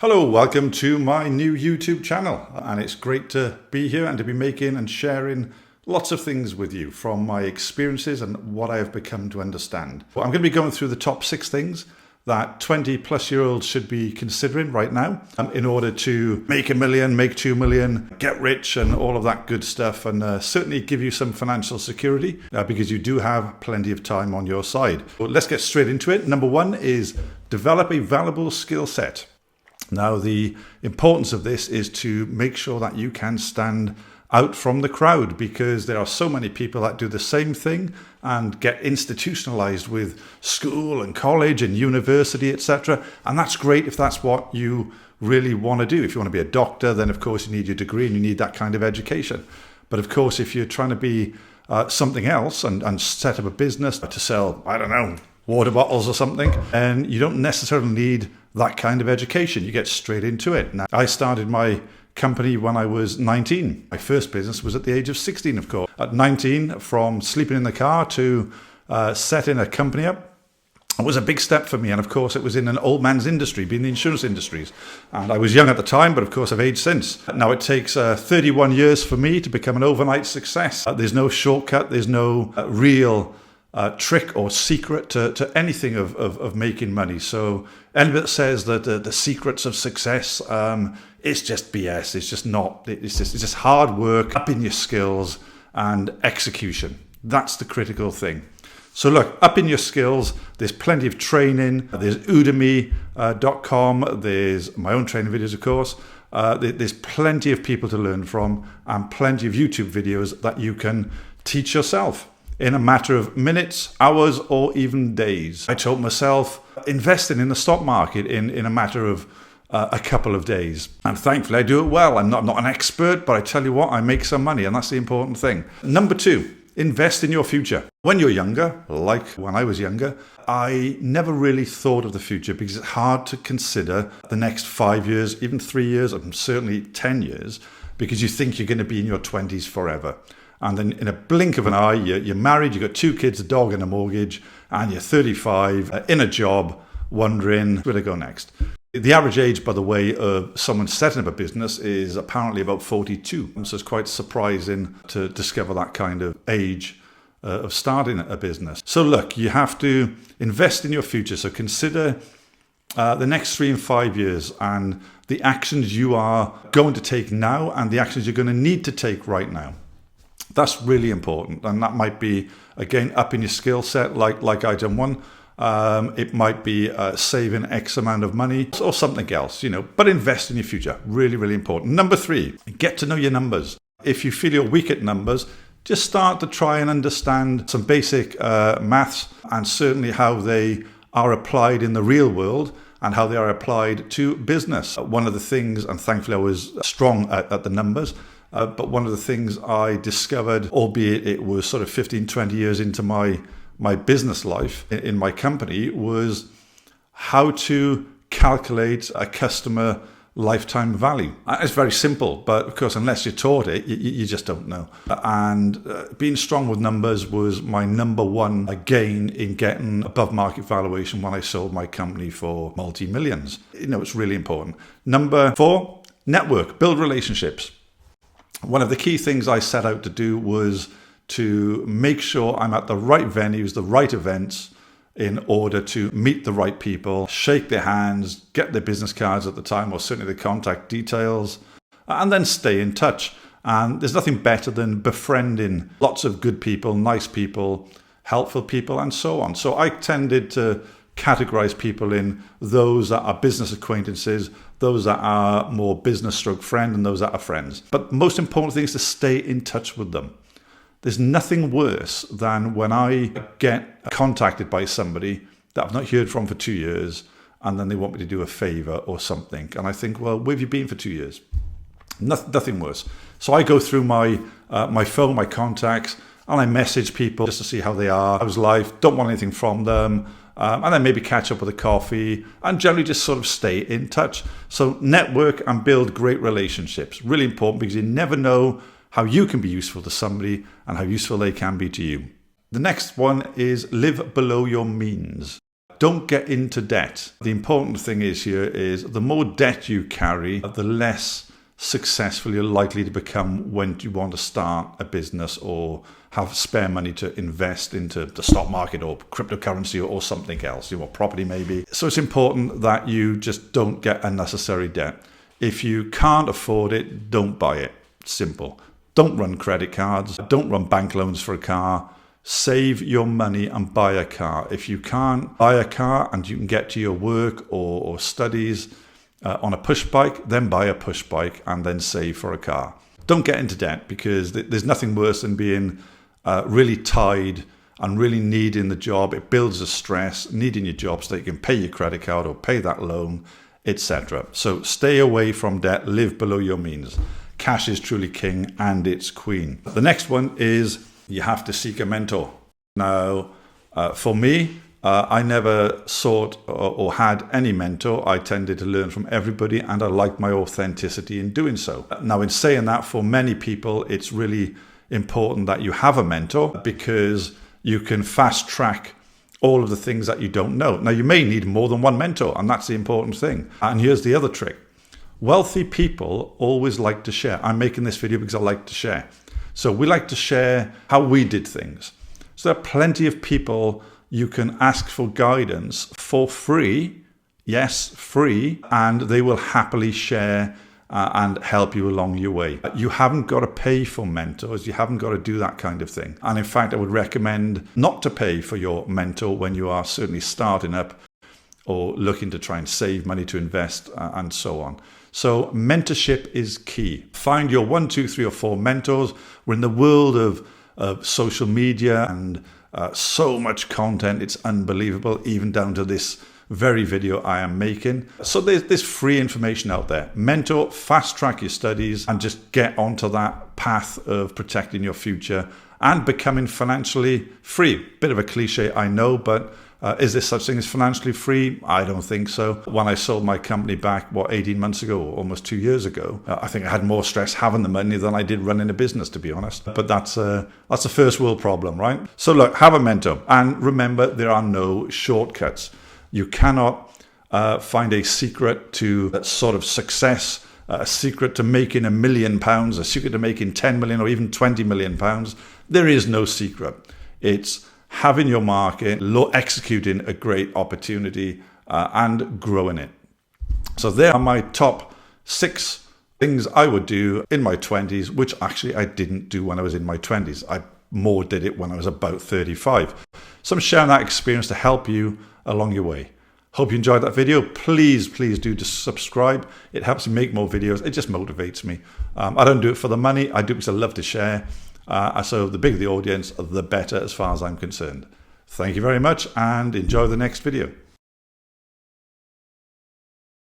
Hello, welcome to my new YouTube channel, and it's great to be here and to be making and sharing lots of things with you from my experiences and what I have become to understand. I'm going to be going through the top 6 things that 20-plus-year-olds should be considering right now in order to make $1 million, make $2 million, get rich and all of that good stuff, and certainly give you some financial security because you do have plenty of time on your side. Well, let's get straight into it. Number 1 is develop a valuable skill set. Now, the importance of this is to make sure that you can stand out from the crowd, because there are so many people that do the same thing and get institutionalized with school and college and university, etc. And that's great if that's what you really want to do. If you want to be a doctor, then of course you need your degree and you need that kind of education. But of course, if you're trying to be something else and set up a business to sell, I don't know, water bottles or something, and you don't necessarily need that kind of education. You get straight into it. Now, I started my company when I was 19. My first business was at the age of 16, of course. At 19, from sleeping in the car to setting a company up, it was a big step for me. And of course, it was in an old man's industry, being the insurance industries. And I was young at the time, but of course, I've aged since. Now, it takes 31 years for me to become an overnight success. There's no shortcut. There's no real trick or secret to anything of making money. So anybody that says that the secrets of success, it's just BS. It's just not. It's just hard work, upping your skills and execution. That's the critical thing. So look, upping your skills. There's plenty of training. There's udemy.com. There's my own training videos, of course. There's plenty of people to learn from and plenty of YouTube videos that you can teach yourself in a matter of minutes, hours, or even days. I taught myself investing in the stock market in a matter of a couple of days. And thankfully, I do it well. I'm not an expert, but I tell you what, I make some money, and that's the important thing. Number 2, invest in your future. When you're younger, like when I was younger, I never really thought of the future because it's hard to consider the next 5 years, even 3 years, and certainly 10 years, because you think you're going to be in your 20s forever. And then in a blink of an eye, you're married, you've got 2 kids, a dog and a mortgage, and you're 35, in a job, wondering where to go next. The average age, by the way, of someone setting up a business is apparently about 42. So it's quite surprising to discover that kind of age of starting a business. So look, you have to invest in your future. So consider the next 3 and 5 years and the actions you are going to take now and the actions you're going to need to take right now. That's really important, and that might be, again, upping your skill set, like item 1. It might be saving X amount of money or something else, but invest in your future. Really, really important. Number 3, get to know your numbers. If you feel you're weak at numbers, just start to try and understand some basic maths and certainly how they are applied in the real world and how they are applied to business. One of the things, and thankfully I was strong at the numbers, but one of the things I discovered, albeit it was sort of 15, 20 years into my business life in my company, was how to calculate a customer lifetime value. It's very simple, but of course, unless you're taught it, you just don't know. And being strong with numbers was my number 1 gain in getting above market valuation when I sold my company for multi-millions. It's really important. Number 4, network, build relationships. One of the key things I set out to do was to make sure I'm at the right venues, the right events, in order to meet the right people, shake their hands, get their business cards at the time, or certainly the contact details, and then stay in touch. And there's nothing better than befriending lots of good people, nice people, helpful people, and so on. So I tended to categorize people in those that are business acquaintances, those that are more business stroke friend, and those that are friends. But the most important thing is to stay in touch with them. There's nothing worse than when I get contacted by somebody that I've not heard from for 2 years, and then they want me to do a favor or something. And I think, well, where have you been for 2 years? Nothing worse. So I go through my phone, my contacts, and I message people just to see how they are, how's life, don't want anything from them. And then maybe catch up with a coffee and generally just sort of stay in touch. So network and build great relationships. Really important, because you never know how you can be useful to somebody and how useful they can be to you. The next one is live below your means. Don't get into debt. The important thing is here is the more debt you carry, the less successful you're likely to become when you want to start a business or have spare money to invest into the stock market or cryptocurrency or something else, property maybe. So it's important that you just don't get unnecessary debt. If you can't afford it, don't buy it. Simple. Don't run credit cards. Don't run bank loans for a car. Save your money and buy a car. If you can't buy a car and you can get to your work or studies on a push bike, then buy a push bike and then save for a car. Don't get into debt, because there's nothing worse than being really tied and really needing the job. It builds the stress, needing your job so that you can pay your credit card or pay that loan, etc. So stay away from debt, live below your means. Cash is truly king and it's queen. The next one is you have to seek a mentor. Now, for me, I never sought or had any mentor. I tended to learn from everybody, and I liked my authenticity in doing so. Now, in saying that, for many people, it's really important that you have a mentor, because you can fast track all of the things that you don't know. Now, you may need more than one mentor, and that's the important thing. And here's the other trick. Wealthy people always like to share. I'm making this video because I like to share. So we like to share how we did things. So there are plenty of people you can ask for guidance for free. Yes, free. And they will happily share and help you along your way. You haven't got to pay for mentors. You haven't got to do that kind of thing. And in fact, I would recommend not to pay for your mentor when you are certainly starting up or looking to try and save money to invest and so on. So mentorship is key. Find your 1, 2, 3 or 4 mentors. We're in the world of social media and so much content. It's unbelievable, even down to this very video I am making. So there's free information out there. Mentor, fast track your studies and just get onto that path of protecting your future and becoming financially free. Bit of a cliche, I know, but is there such thing as financially free? I don't think so. When I sold my company back, 18 months ago, or almost 2 years ago, I think I had more stress having the money than I did running a business, to be honest. But that's a first world problem, right? So look, have a mentor. And remember, there are no shortcuts. You cannot find a secret to that sort of success, a secret to making £1 million, a secret to making 10 million or even 20 million pounds. There is no secret. It's having your market, executing a great opportunity and growing it. So there are my top 6 things I would do in my 20s, which actually I didn't do when I was in my 20s. I more did it when I was about 35. So I'm sharing that experience to help you along your way. Hope you enjoyed that video. Please do just subscribe. It helps me make more videos. It just motivates me. I don't do it for the money. I do it because I love to share. So the bigger the audience, the better as far as I'm concerned. Thank you very much and enjoy the next video.